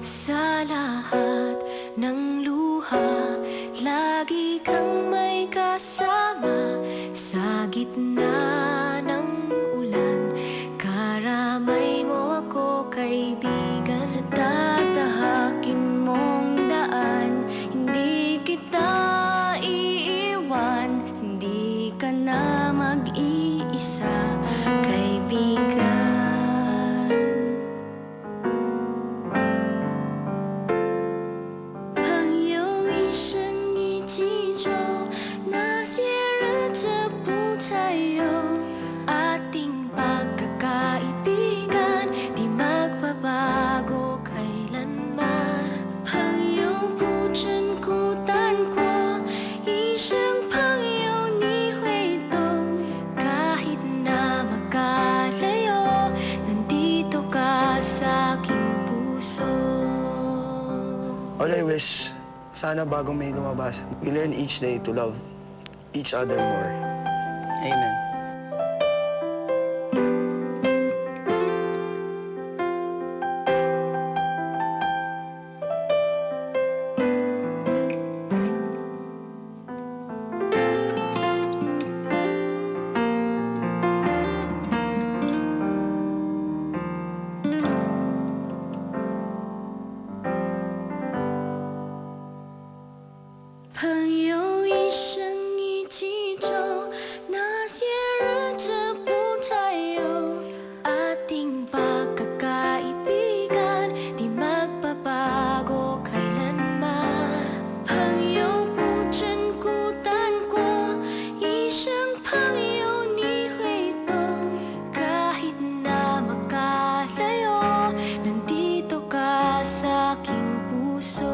Sa lahat ng luha, lagi kang may kasama. Sa gitna ng ulan, karamay mo ako, kaibigan. Sa tatahakin mong daan, hindi kita iiwan. Hindi ka na mag-iisa, kaibigan. Ating pagkakaibigan, di magbabago kailanman. 朋友不真孤单过，一生朋友你会懂。kahit na magkalayo, nandito ka sa aking puso. All I wish, sana bago may lumabas, we learn each day to love each other more. Amen. Ating pagkakaibigan, di magbabago kailanman. 朋友不真孤单过，一生朋友你会懂。kahit na magkalayo, nandito ka sa aking puso.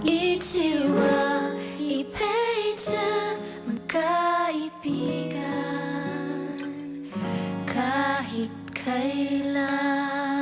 이치와 이 페이지 magkaibigan kahit kailan.